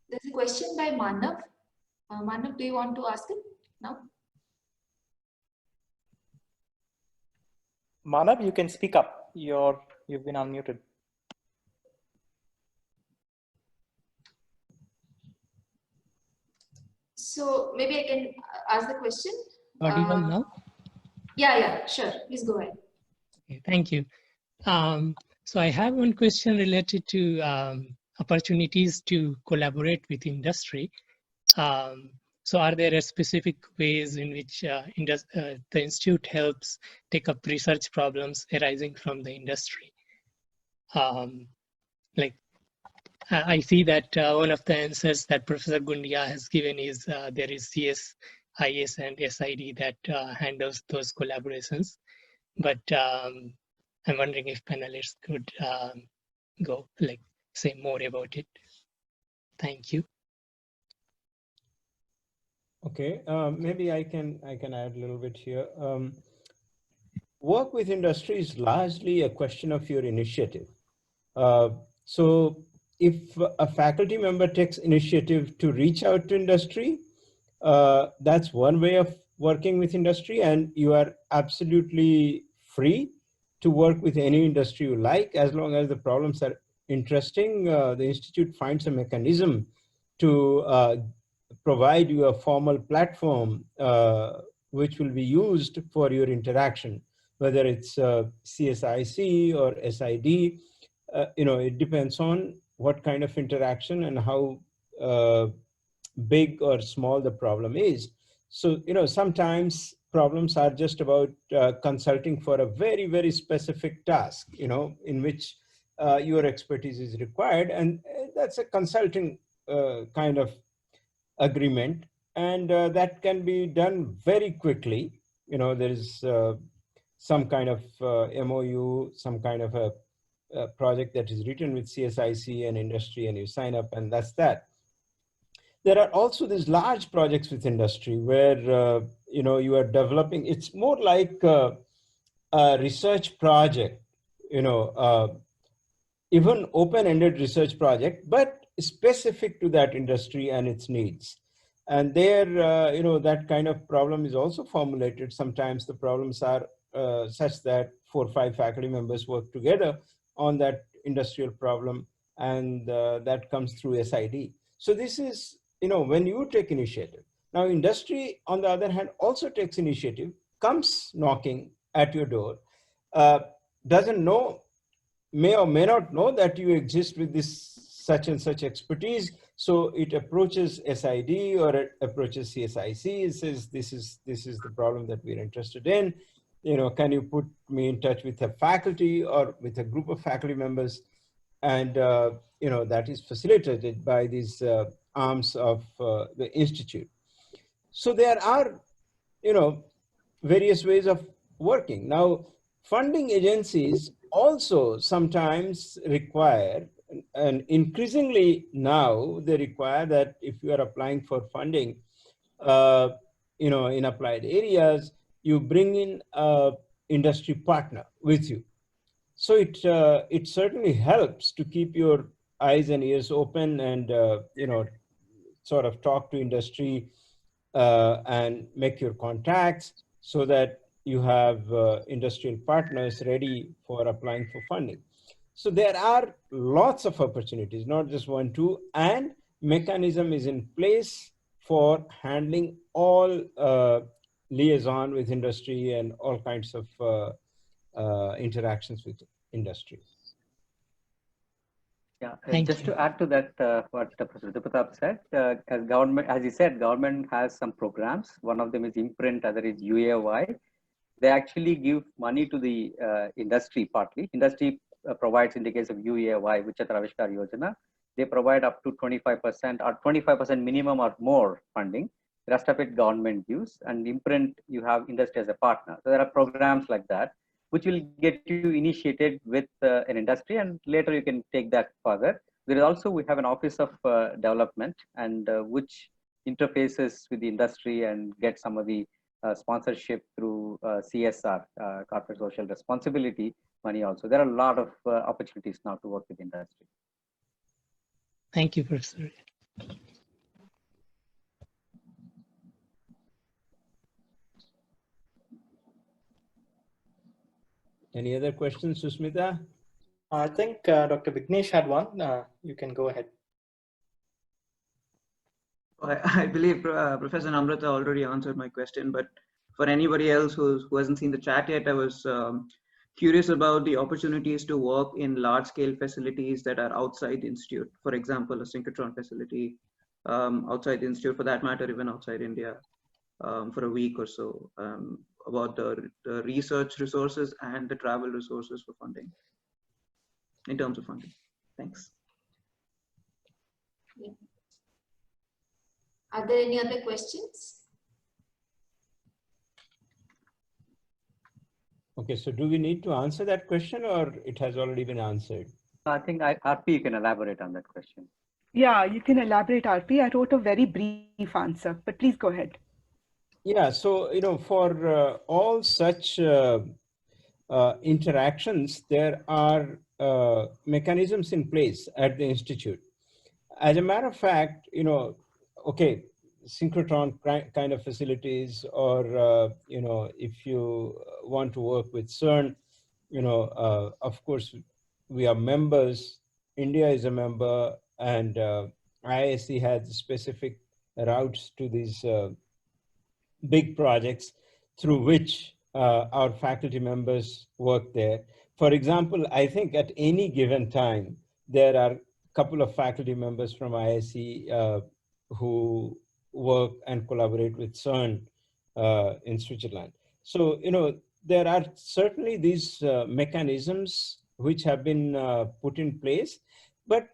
There's a question by Manav. Manav, do you want to ask it now? Manav, you can speak up. You've been unmuted. So maybe I can ask the question. Audible now? Yeah, sure. Please go ahead. Okay, thank you. So I have one question related to opportunities to collaborate with industry. So are there specific ways in which the institute helps take up research problems arising from the industry? Like I see that one of the answers that Professor Gundia has given is there is CS, IS, and SID that handles those collaborations. But I'm wondering if panelists could say more about it. Thank you. Okay, maybe I can add a little bit here. Work with industry is largely a question of your initiative. So if a faculty member takes initiative to reach out to industry, that's one way of working with industry, and you are absolutely free to work with any industry you like, as long as the problems are interesting. The institute finds a mechanism to provide you a formal platform which will be used for your interaction, whether it's CSIC or SID. It depends on what kind of interaction and how big or small the problem is. So, sometimes problems are just about consulting for a very, very specific task, in which your expertise is required. And that's a consulting kind of agreement. And that can be done very quickly. There is some kind of MOU, some kind of a project that is written with CSIC and industry, and you sign up, and that's that. There are also these large projects with industry where you are developing. It's more like a research project, even open-ended research project, but specific to that industry and its needs. And there, that kind of problem is also formulated. Sometimes the problems are such that 4 or 5 faculty members work together on that industrial problem, and that comes through SID. So this is, when you take initiative. Now, industry, on the other hand, also takes initiative, comes knocking at your door, doesn't know, may or may not know that you exist with this such and such expertise. So it approaches SID or it approaches CSIC. It says, this is the problem that we're interested in. Can you put me in touch with a faculty or with a group of faculty members? And that is facilitated by these arms of the institute. So there are various ways of working. Now, funding agencies also sometimes require, and increasingly now they require, that if you are applying for funding in applied areas, you bring in an industry partner with you. So it certainly helps to keep your eyes and ears open and sort of talk to industry and make your contacts so that you have industrial partners ready for applying for funding. So there are lots of opportunities, not just 1, 2, and mechanism is in place for handling all liaison with industry and all kinds of interactions with industry. Yeah, Thank just you. to add to that, what Professor Pratap said, as government, as he said, government has some programs. One of them is Imprint, other is UAY. They actually give money to the industry partly. Industry provides, in the case of UAY, Vichitra Avishkar Yojana, they provide up to 25% or 25% minimum or more funding. The rest of it government gives, and Imprint, you have industry as a partner. So there are programs like that, which will get you initiated with an industry, and later you can take that further. There is also, we have an office of development, and which interfaces with the industry and get some of the sponsorship through CSR, corporate social responsibility money also. There are a lot of opportunities now to work with industry. Thank you, Professor. Any other questions, Susmita? I think Dr. Vignesh had one. You can go ahead. I believe Professor Namrata already answered my question, but for anybody else who hasn't seen the chat yet, I was curious about the opportunities to work in large-scale facilities that are outside the institute. For example, a synchrotron facility outside the institute, for that matter, even outside India, for a week or so, about the research resources and the travel resources for funding, in terms of funding. Thanks. Yeah. Are there any other questions? Okay, so do we need to answer that question, or it has already been answered? I think RP, you can elaborate on that question. Yeah, you can elaborate, RP. I wrote a very brief answer, but please go ahead. Yeah, so, for all such interactions, there are mechanisms in place at the Institute. As a matter of fact, okay, synchrotron kind of facilities, or, if you want to work with CERN, of course, we are members, India is a member, and IISc has specific routes to these big projects through which our faculty members work there. For example, I think at any given time, there are a couple of faculty members from IISc who work and collaborate with CERN in Switzerland. So, there are certainly these mechanisms which have been put in place, but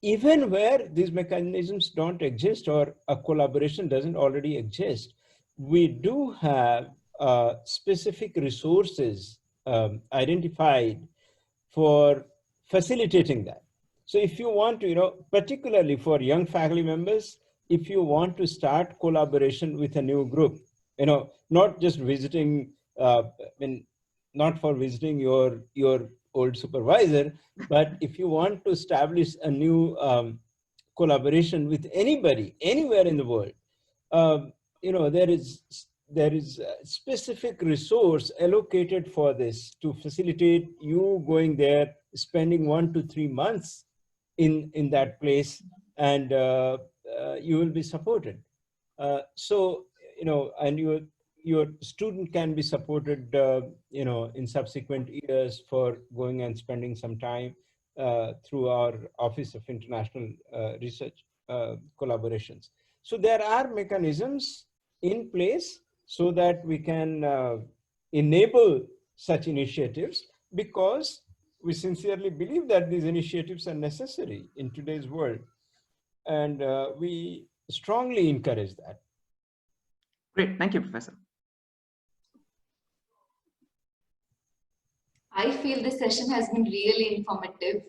even where these mechanisms don't exist or a collaboration doesn't already exist, we do have specific resources identified for facilitating that. So if you want to, particularly for young faculty members, if you want to start collaboration with a new group, not just visiting, not for visiting your old supervisor, but if you want to establish a new collaboration with anybody, anywhere in the world, there is a specific resource allocated for this to facilitate you going there, spending 1 to 3 months in that place, and you will be supported. So, and your student can be supported, in subsequent years for going and spending some time through our Office of International Research collaborations. So there are mechanisms in place so that we can enable such initiatives, because we sincerely believe that these initiatives are necessary in today's world. And we strongly encourage that. Great, thank you, Professor. I feel this session has been really informative.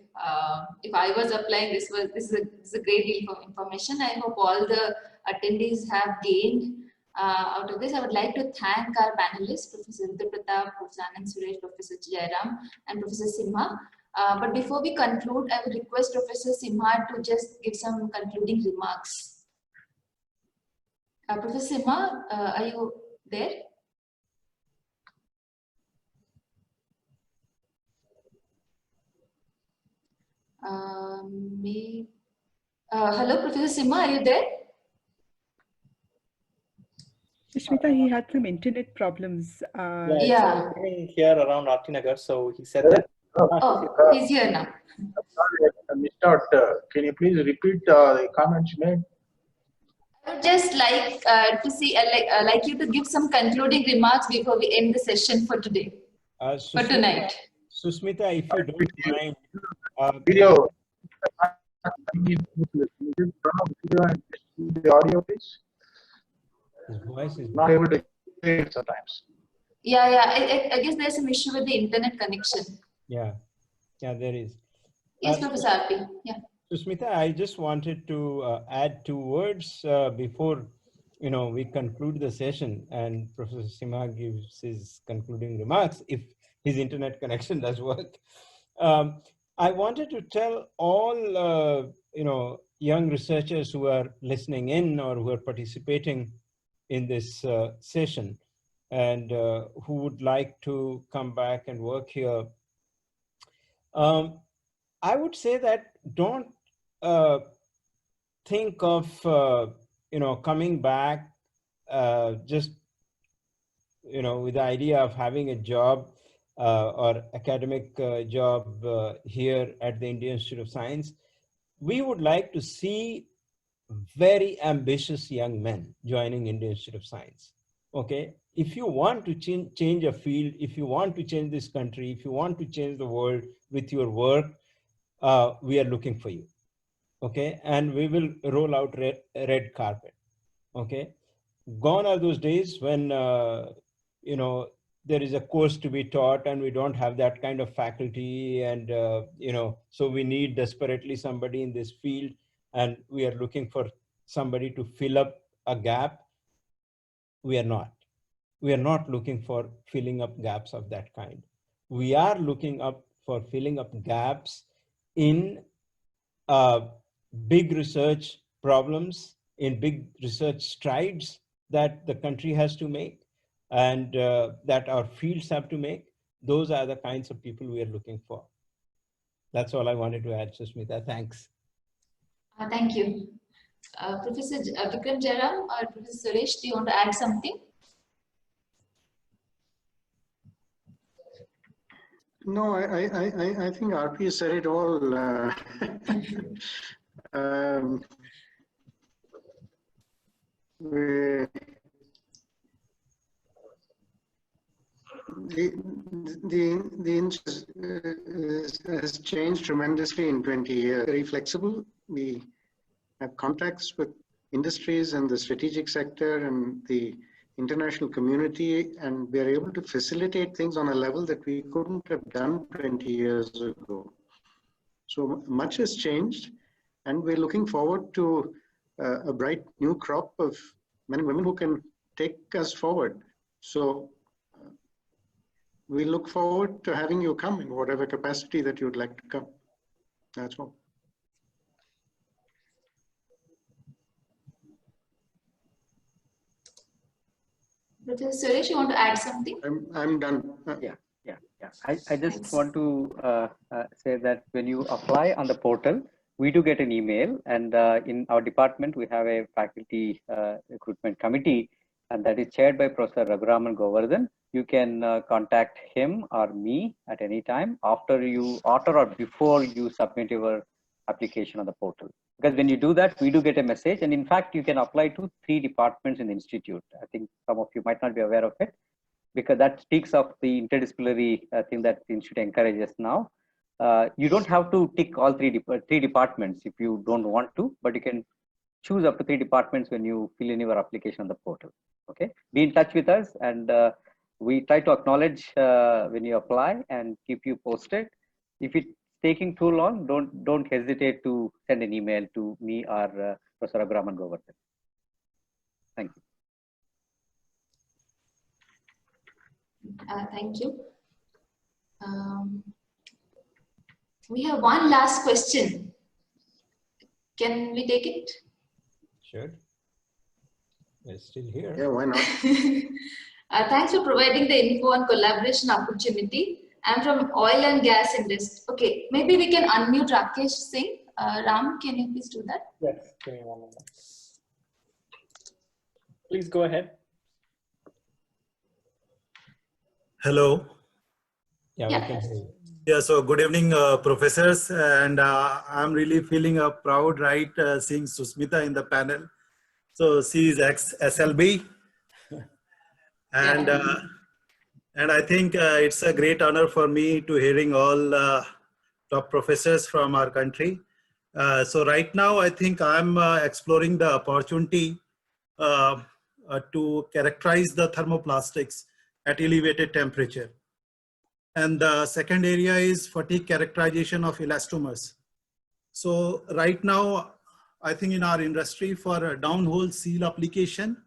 If I was applying, this is a great deal of information. I hope all the attendees have gained out of this. I would like to thank our panelists, Professor Pratap, Professor Ananthasuresh, Professor Jayaram, and Professor Simha. But before we conclude, I would request Professor Simha to just give some concluding remarks. Professor Simha, are you there? Hello, Professor Simha, are you there? Susmita, he had some internet problems. Yeah. Here around Ratinagar, so he said that. Oh, he's here now. Sorry, I missed out. Can you please repeat the comments you made? I would just like to see, like you to give some concluding remarks before we end the session for today, for tonight. Susmita, if you don't mind. Video. Can you turn off video and just the audio, please? His voice is not able to hear it sometimes. Yeah. I guess there's some issue with the internet connection. Yeah, there is. Yes, Professor RP. Yeah. Susmita, I just wanted to add 2 words before we conclude the session, and Professor Simha gives his concluding remarks if his internet connection does work. I wanted to tell all young researchers who are listening in or who are participating in this session and who would like to come back and work here. I would say that don't think of coming back just with the idea of having a job or academic job here at the Indian Institute of Science. We would like to see very ambitious young men joining Indian Institute of Science. Okay, if you want to change a field, if you want to change this country, if you want to change the world with your work, we are looking for you. Okay, and we will roll out red carpet. Okay, gone are those days when there is a course to be taught and we don't have that kind of faculty, and so we need desperately somebody in this field. and we are looking for somebody to fill up a gap. We are not. We are not looking for filling up gaps of that kind. We are looking up for filling up gaps in big research problems, in big research strides that the country has to make and that our fields have to make. Those are the kinds of people we are looking for. That's all I wanted to add, Susmita. Thanks. Thank you. Professor Vikram, Jayaram or Professor Suresh, do you want to add something? No, I think RP said it all. The industry has changed tremendously in 20 years. Very flexible. We have contacts with industries and the strategic sector and the international community, and we are able to facilitate things on a level that we couldn't have done 20 years ago. So much has changed, and we're looking forward to a bright new crop of men and women who can take us forward. So we look forward to having you come in whatever capacity that you'd like to come. That's all. Professor Suresh, you want to add something? I'm done. Yeah. I just want to say that when you apply on the portal, we do get an email, and in our department we have a faculty recruitment committee, and that is chaired by Professor Raghuram Govardhan. You can contact him or me at any time after or before you submit your application on the portal. Because when you do that, we do get a message, and in fact, you can apply to 3 departments in the institute. I think some of you might not be aware of it, because that speaks of the interdisciplinary thing that the institute encourages now. You don't have to tick all 3 departments if you don't want to, but you can choose up to 3 departments when you fill in your application on the portal. Okay, be in touch with us, and we try to acknowledge when you apply and keep you posted. If it's taking too long, don't hesitate to send an email to me or Professor Raghuram Govardhan. Thank you. Thank you. We have one last question. Can we take it? Sure. We're still here. Yeah, why not? Thanks for providing the info on collaboration opportunity. I'm from oil and gas industry. Okay, maybe we can unmute Rakesh Singh. Ram, can you please do that? Yes, give me 1 moment. Please go ahead. Hello. Yeah, we can hear you. Yeah, so good evening, professors. And I'm really feeling proud, right, seeing Susmita in the panel. So she is ex-SLB. And I think it's a great honor for me to hearing all top professors from our country. So right now, I think I'm exploring the opportunity to characterize the thermoplastics at elevated temperature. And the second area is fatigue characterization of elastomers. So right now, I think in our industry for a downhole seal application,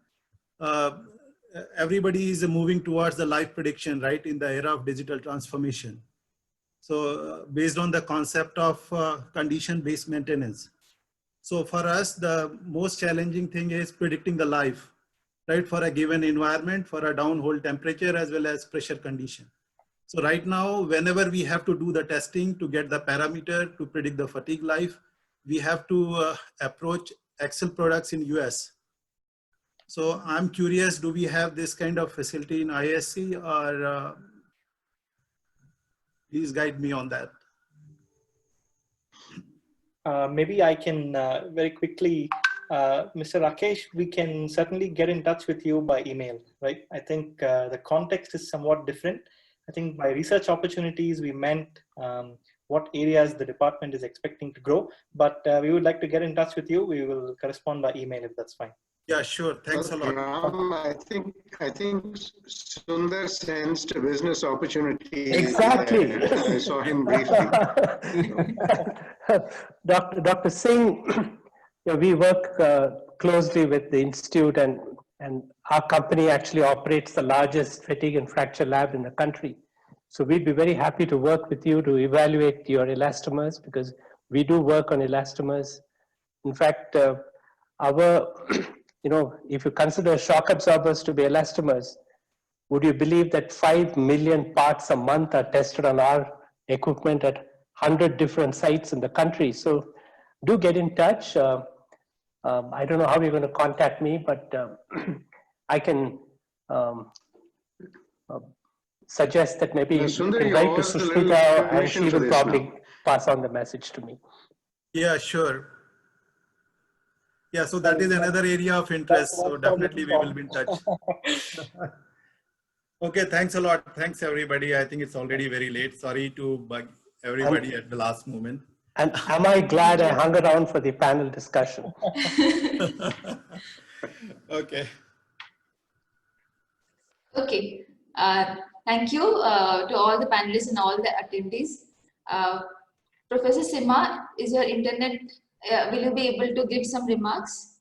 everybody is moving towards the life prediction, right, in the era of digital transformation. So based on the concept of condition-based maintenance. So for us, the most challenging thing is predicting the life, right, for a given environment, for a downhole temperature as well as pressure condition. So right now, whenever we have to do the testing to get the parameter to predict the fatigue life, we have to approach Excel products in US. So I'm curious, do we have this kind of facility in IISc, or please guide me on that. Maybe I can very quickly, Mr. Rakesh, we can certainly get in touch with you by email, right? I think the context is somewhat different. I think by research opportunities, we meant what areas the department is expecting to grow, but we would like to get in touch with you. We will correspond by email if that's fine. Yeah, sure. Thanks a lot. Ram, I think Sundar sensed a business opportunity. Exactly. I saw him briefly. Dr. Singh we work closely with the institute, and our company actually operates the largest fatigue and fracture lab in the country. So we'd be very happy to work with you to evaluate your elastomers, because we do work on elastomers. In fact, if you consider shock absorbers to be elastomers, would you believe that 5 million parts a month are tested on our equipment at 100 different sites in the country? So do get in touch. I don't know how you're going to contact me, but I can suggest that maybe you can write to Susmita, and she will probably pass on the message to me. Yeah, sure. Yeah, so that is another area of interest. So definitely we will be in touch. Okay, thanks a lot. Thanks everybody. I think it's already very late. Sorry to bug everybody at the last moment. And am I glad I hung around for the panel discussion? Okay. Okay. Thank you to all the panelists and all the attendees. Professor Simha, is your internet, will you be able to give some remarks?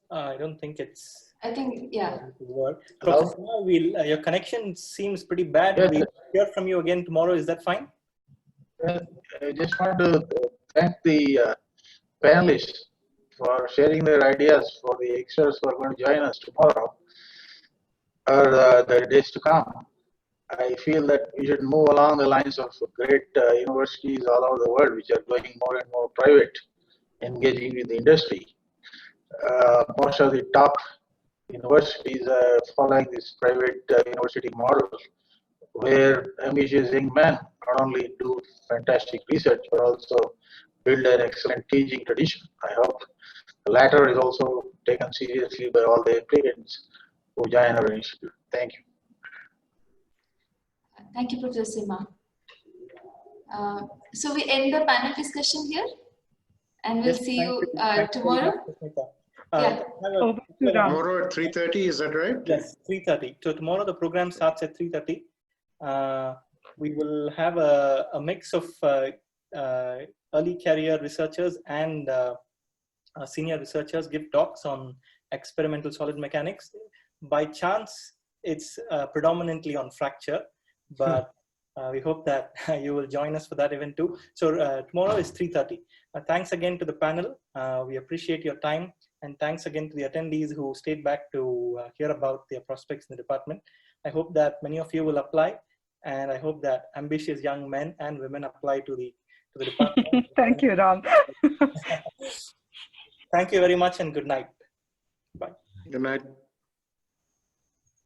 I don't think it's. I think, yeah. Professor Simha, your connection seems pretty bad. Yes. We'll hear from you again tomorrow. Is that fine? I just want to thank the panelists for sharing their ideas for the experts who are going to join us tomorrow or the days to come. I feel that we should move along the lines of great universities all over the world, which are going more and more private, engaging with the industry. Most of the top universities are following this private university model, where ambitious young men not only do fantastic research, but also build an excellent teaching tradition. I hope the latter is also taken seriously by all the applicants who join our institute. Thank you. Thank you, Professor Simha. So we end the panel discussion here, and we'll see you tomorrow. Yeah. Tomorrow at 3:30, is that right? Yes, 3:30. So tomorrow the program starts at 3:30. We will have a mix of early career researchers and senior researchers give talks on experimental solid mechanics. By chance, it's predominantly on fracture, but we hope that you will join us for that event too. So tomorrow is 3:30. Thanks again to the panel. We appreciate your time, and thanks again to the attendees who stayed back to hear about their prospects in the department. I hope that many of you will apply, and I hope that ambitious young men and women apply to the department. Thank you, Ram. Thank you very much, and good night. Bye. Good night.